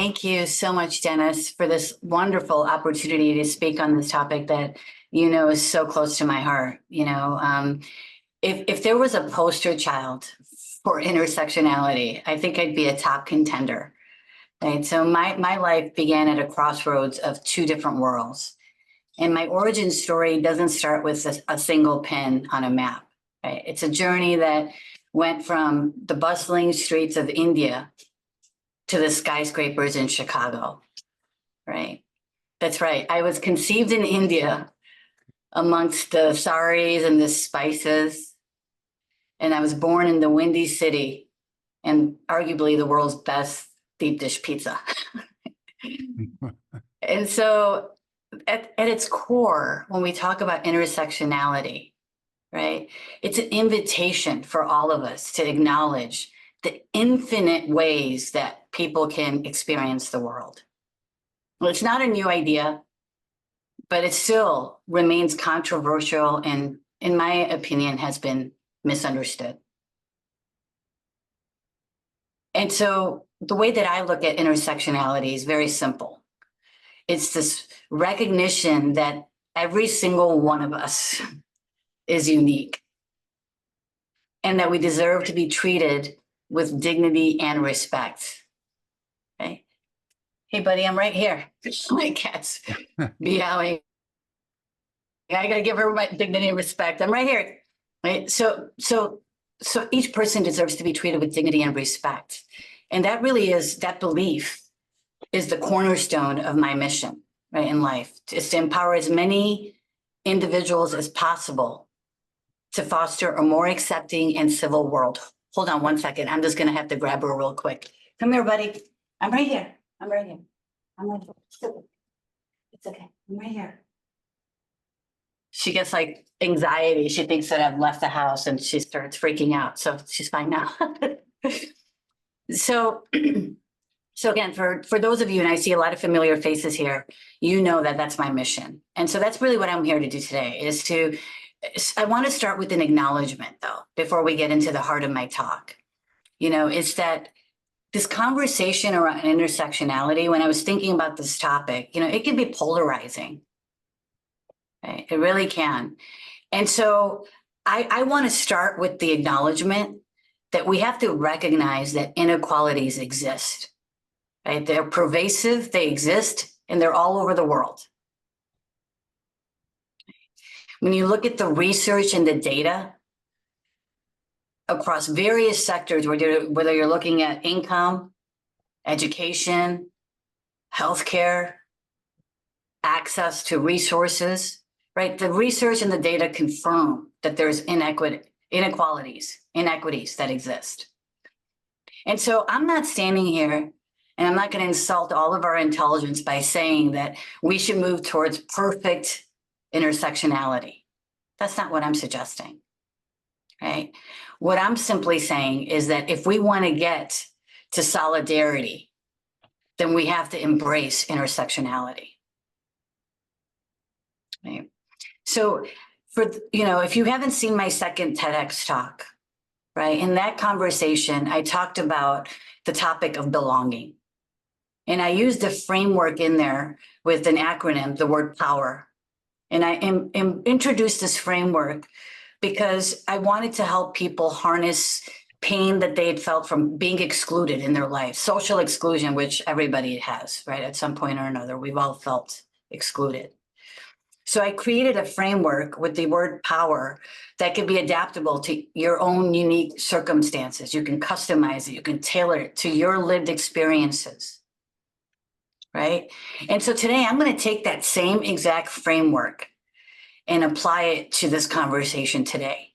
Thank you so much, Dennis, for this wonderful opportunity to speak on this topic that is so close to my heart. If there was a poster child for intersectionality, I think I'd be a top contender. Right. So my life began at a crossroads of two different worlds. And my origin story doesn't start with a single pin on a map. Right? It's a journey that went from the bustling streets of India to the skyscrapers in Chicago. Right. That's right. I was conceived in India amongst the saris and the spices. And I was born in the Windy City and arguably the world's best deep dish pizza. And so at its core, when we talk about intersectionality, right, it's an invitation for all of us to acknowledge the infinite ways that people can experience the world. Well, it's not a new idea, but it still remains controversial and, in my opinion, has been misunderstood. And so the way that I look at intersectionality is very simple. It's this recognition that every single one of us is unique and that we deserve to be treated with dignity and respect. Okay? Hey, buddy, I'm right here. My cat's meowing. I got to give her my dignity and respect. I'm right here. Right? So each person deserves to be treated with dignity and respect. And that really is, that belief is the cornerstone of my mission, right, in life, is to empower as many individuals as possible to foster a more accepting and civil world. Hold on one second. I'm just going to have to grab her real quick. Come here, buddy. I'm right here. I'm right here. I'm right here. It's okay. I'm right here. She gets like anxiety. She thinks that I've left the house and she starts freaking out. So she's fine now. So again, for those of you, and I see a lot of familiar faces here, that that's my mission. And so that's really what I'm here to do today I want to start with an acknowledgement though, before we get into the heart of my talk. It's that this conversation around intersectionality, when I was thinking about this topic, it can be polarizing. Right? It really can. And so I want to start with the acknowledgement that we have to recognize that inequalities exist. Right? They're pervasive, they exist, and they're all over the world. When you look at the research and the data across various sectors, whether you're looking at income, education, healthcare, access to resources, right? The research and the data confirm that there's inequities that exist. And so I'm not standing here and I'm not going to insult all of our intelligence by saying that we should move towards perfect intersectionality. That's not what I'm suggesting, right? What I'm simply saying is that if we want to get to solidarity, then we have to embrace intersectionality. Right? So if you haven't seen my second TEDx talk, right, in that conversation, I talked about the topic of belonging. And I used a framework in there with an acronym, the word power. And I introduced this framework because I wanted to help people harness pain that they had felt from being excluded in their life, social exclusion, which everybody has, right? At some point or another, we've all felt excluded. So I created a framework with the word power that can be adaptable to your own unique circumstances. You can customize it, you can tailor it to your lived experiences, right? And so today I'm going to take that same exact framework and apply it to this conversation today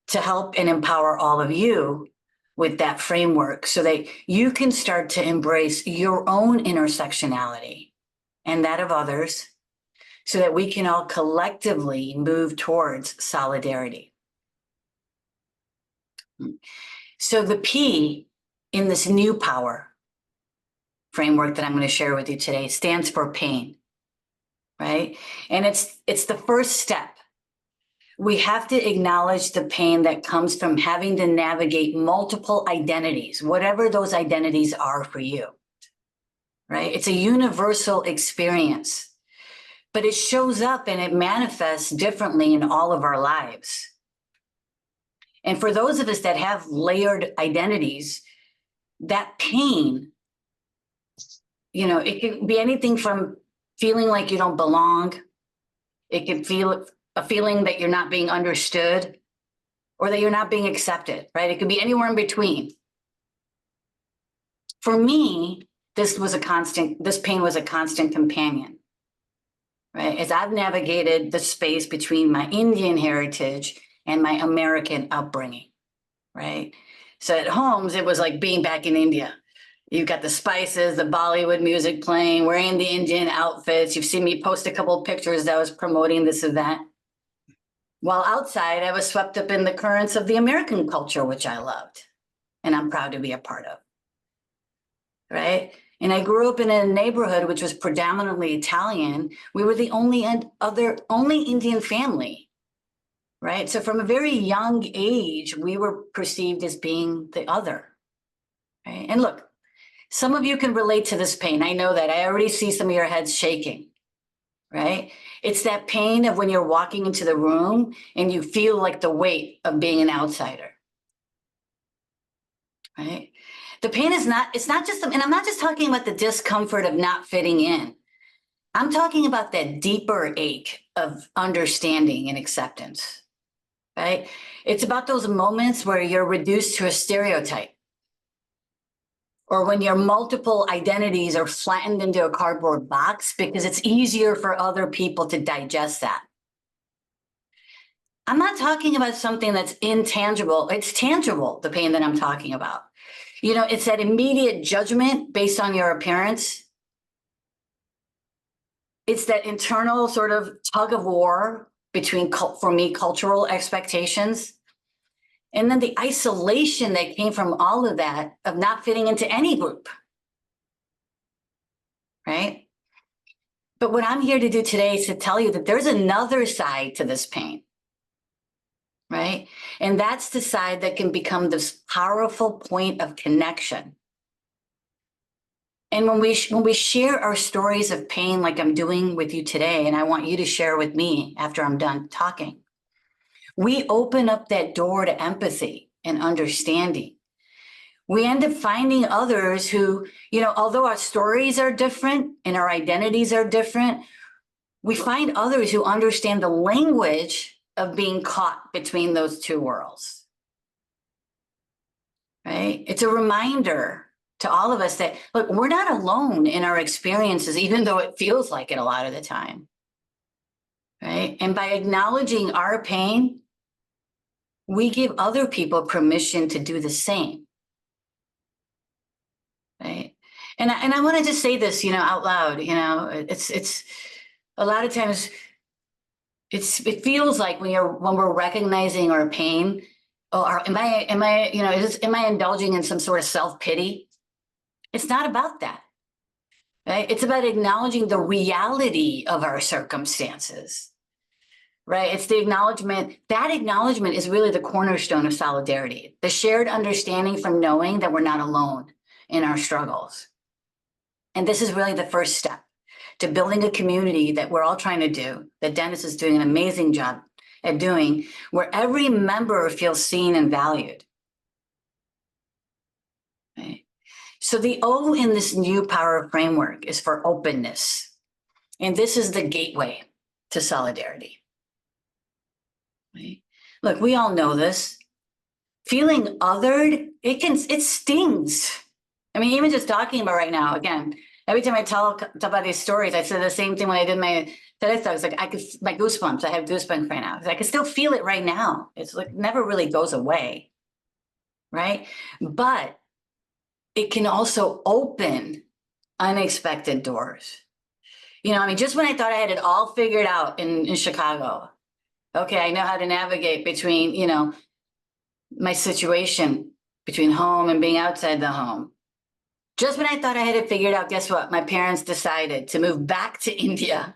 to help and empower all of you with that framework so that you can start to embrace your own intersectionality and that of others, so that we can all collectively move towards solidarity. So the P in this new power framework that I'm going to share with you today stands for pain, right? And it's the first step. We have to acknowledge the pain that comes from having to navigate multiple identities, whatever those identities are for you. right? It's a universal experience, but it shows up and it manifests differently in all of our lives. And for those of us that have layered identities, that pain, it can be anything from feeling like you don't belong. It can feel a feeling that you're not being understood or that you're not being accepted, right? It could be anywhere in between. For me, this pain was a constant companion, right? As I've navigated the space between my Indian heritage and my American upbringing, right? So at homes, it was like being back in India. You've got the spices, the Bollywood music playing, wearing the Indian outfits. You've seen me post a couple of pictures that was promoting this event. While outside, I was swept up in the currents of the American culture, which I loved, and I'm proud to be a part of, right? And I grew up in a neighborhood which was predominantly Italian. We were the only Indian family, right? So from a very young age, we were perceived as being the other, right? And look, some of you can relate to this pain. I know that. I already see some of your heads shaking, right? It's that pain of when you're walking into the room and you feel like the weight of being an outsider, right? The pain is not, it's not just, and I'm not just talking about the discomfort of not fitting in. I'm talking about that deeper ache of understanding and acceptance, right? It's about those moments where you're reduced to a stereotype, or when your multiple identities are flattened into a cardboard box because it's easier for other people to digest that. I'm not talking about something that's intangible. It's tangible, the pain that I'm talking about. It's that immediate judgment based on your appearance. It's that internal sort of tug of war between, for me, cultural expectations. And then the isolation that came from all of that, of not fitting into any group, right? But what I'm here to do today is to tell you that there's another side to this pain, right? And that's the side that can become this powerful point of connection. And when we share our stories of pain like I'm doing with you today, and I want you to share with me after I'm done talking, we open up that door to empathy and understanding. We end up finding others who, although our stories are different and our identities are different, we find others who understand the language of being caught between those two worlds, right? It's a reminder to all of us that, look, we're not alone in our experiences, even though it feels like it a lot of the time, right? And by acknowledging our pain, we give other people permission to do the same, right? And I want to just say this, out loud. It's a lot of times it feels like when we're recognizing our pain, am I indulging in some sort of self-pity? It's not about that, right? It's about acknowledging the reality of our circumstances, right? It's the acknowledgement. That acknowledgement is really the cornerstone of solidarity, the shared understanding from knowing that we're not alone in our struggles. And this is really the first step to building a community that we're all trying to do, that Dennis is doing an amazing job at doing, where every member feels seen and valued. Right? So the O in this new power framework is for openness. And this is the gateway to solidarity. Right? Look, we all know this. Feeling othered, it stings. I mean, even just talking about right now, again, every time I tell about these stories, I said the same thing when I did my TEDx. I was like, my goosebumps, I have goosebumps right now. I can still feel it right now. It's like never really goes away, right? But it can also open unexpected doors. Just when I thought I had it all figured out in Chicago, okay, I know how to navigate between, my situation between home and being outside the home. Just when I thought I had it figured out, guess what? My parents decided to move back to India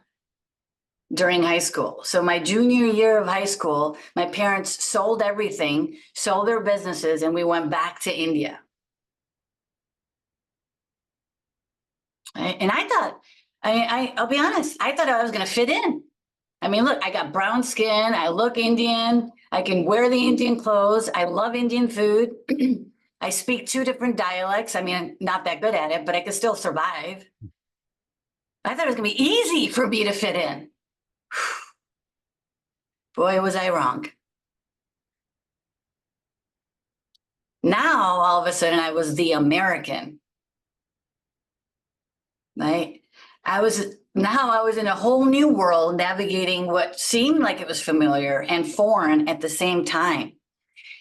during high school. So my junior year of high school, my parents sold everything, sold their businesses, and we went back to India. And I thought, I'll be honest, I thought I was going to fit in. I mean, look, I got brown skin. I look Indian. I can wear the Indian clothes. I love Indian food. I speak 2 different dialects. I mean, I'm not that good at it, but I can still survive. I thought it was going to be easy for me to fit in. Boy, was I wrong. Now, all of a sudden, I was the American, right? I was in a whole new world, navigating what seemed like it was familiar and foreign at the same time.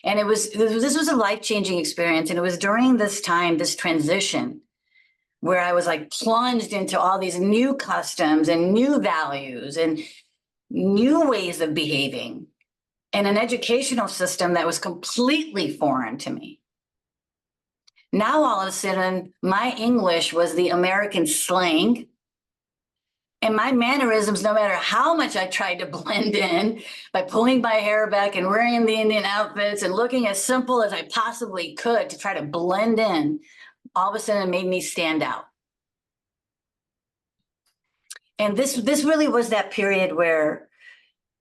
And this was a life-changing experience. And it was during this time, this transition, where I was like plunged into all these new customs and new values and new ways of behaving, and an educational system that was completely foreign to me. Now, all of a sudden, my English was the American slang, and my mannerisms, no matter how much I tried to blend in by pulling my hair back and wearing the Indian outfits and looking as simple as I possibly could to try to blend in, all of a sudden it made me stand out. And this really was that period where,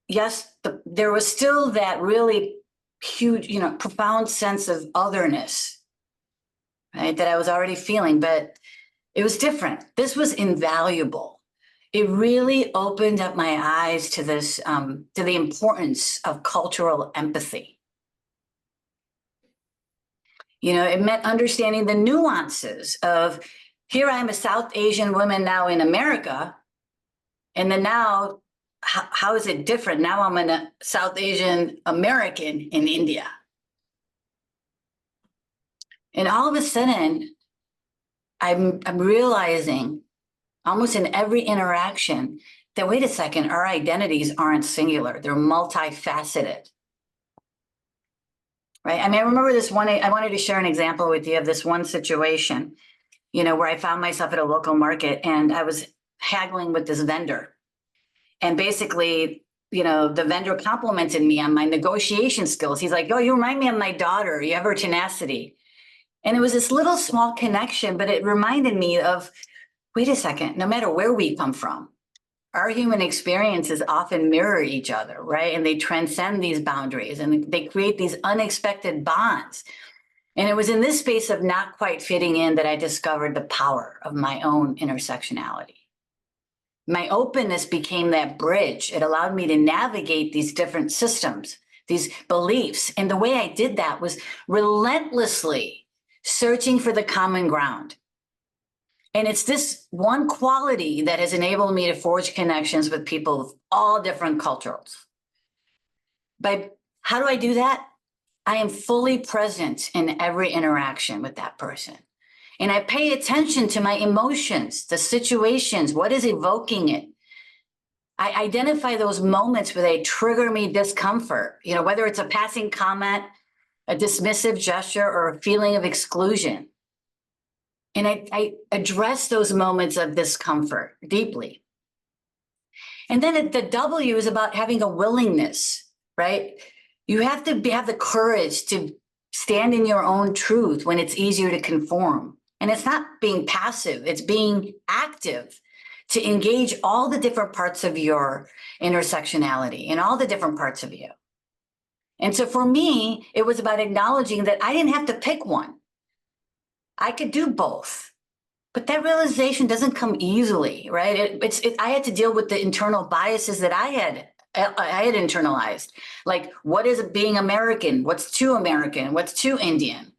yes, there was still that really huge, profound sense of otherness, right, that I was already feeling, but it was different. This was invaluable. It really opened up my eyes to this, to the importance of cultural empathy. It meant understanding the nuances of, here I am, a South Asian woman now in America, and then now, how is it different? Now I'm a South Asian American in India. And all of a sudden, I'm realizing, almost in every interaction, that, wait a second, our identities aren't singular. They're multifaceted, right? I mean, I remember this one, I wanted to share an example with you of this one situation, where I found myself at a local market and I was haggling with this vendor. And basically, the vendor complimented me on my negotiation skills. He's like, oh, you remind me of my daughter. You have her tenacity. And it was this little small connection, but it reminded me of, wait a second, no matter where we come from, our human experiences often mirror each other, right? And they transcend these boundaries and they create these unexpected bonds. And it was in this space of not quite fitting in that I discovered the power of my own intersectionality. My openness became that bridge. It allowed me to navigate these different systems, these beliefs. And the way I did that was relentlessly searching for the common ground. And it's this one quality that has enabled me to forge connections with people of all different cultures. How do I do that? I am fully present in every interaction with that person. And I pay attention to my emotions, the situations, what is evoking it. I identify those moments where they trigger me discomfort, whether it's a passing comment, a dismissive gesture, or a feeling of exclusion. And I address those moments of discomfort deeply. And then the W is about having a willingness, right? You have to have the courage to stand in your own truth when it's easier to conform. And it's not being passive, it's being active to engage all the different parts of your intersectionality and all the different parts of you. And so for me, it was about acknowledging that I didn't have to pick one. I could do both. But that realization doesn't come easily, right? I had to deal with the internal biases that I had internalized. Like, what is being American? What's too American? What's too Indian?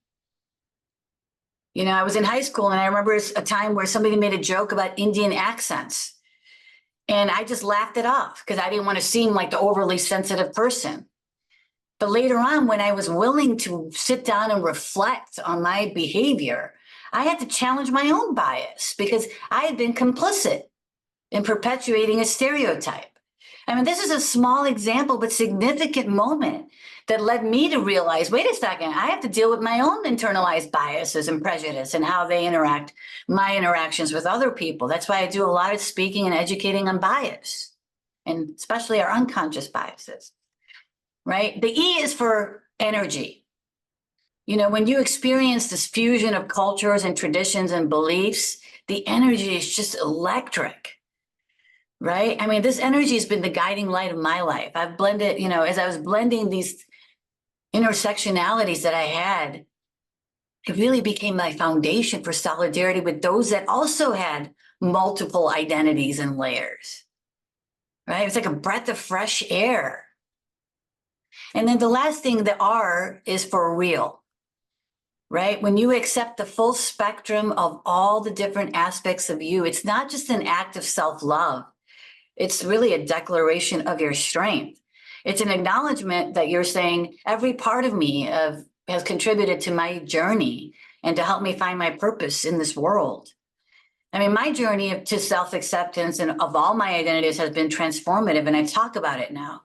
I was in high school and I remember a time where somebody made a joke about Indian accents. And I just laughed it off because I didn't want to seem like the overly sensitive person. But later on, when I was willing to sit down and reflect on my behavior, I had to challenge my own bias because I had been complicit in perpetuating a stereotype. I mean, this is a small example, but significant moment that led me to realize, wait a second, I have to deal with my own internalized biases and prejudice and how they interact, my interactions with other people. That's why I do a lot of speaking and educating on bias, and especially our unconscious biases, right? The E is for energy. When you experience this fusion of cultures and traditions and beliefs, the energy is just electric, right? I mean, this energy has been the guiding light of my life. I've blended, as I was blending these intersectionalities that I had, it really became my foundation for solidarity with those that also had multiple identities and layers, right? It's like a breath of fresh air. And then the last thing, the R, is for real, right? When you accept the full spectrum of all the different aspects of you, it's not just an act of self-love. It's really a declaration of your strength. It's an acknowledgement that you're saying every part of me has contributed to my journey and to help me find my purpose in this world. I mean, my journey to self-acceptance and of all my identities has been transformative, and I talk about it now,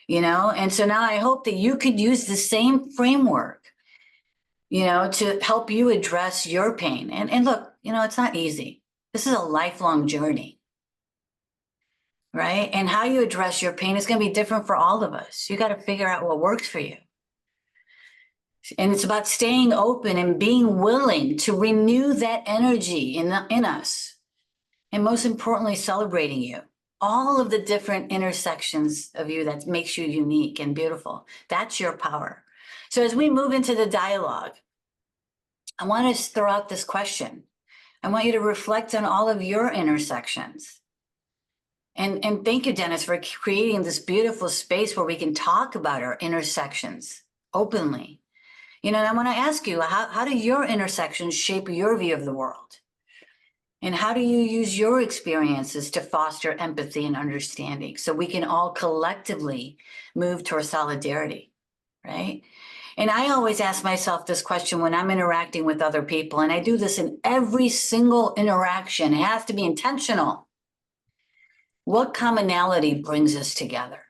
And so now I hope that you could use the same framework, to help you address your pain. And look, it's not easy. This is a lifelong journey, right? And how you address your pain is going to be different for all of us. You got to figure out what works for you. And it's about staying open and being willing to renew that energy in us. And most importantly, celebrating you. All of the different intersections of you that makes you unique and beautiful. That's your power. So as we move into the dialogue, I want to throw out this question. I want you to reflect on all of your intersections. And thank you, Dennis, for creating this beautiful space where we can talk about our intersections openly. And I want to ask you, how do your intersections shape your view of the world? And how do you use your experiences to foster empathy and understanding so we can all collectively move towards solidarity, right? And I always ask myself this question when I'm interacting with other people, and I do this in every single interaction. It has to be intentional. What commonality brings us together?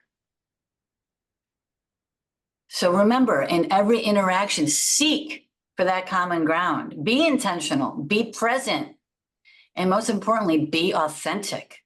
So remember, in every interaction, seek for that common ground. Be intentional, be present, and most importantly, be authentic.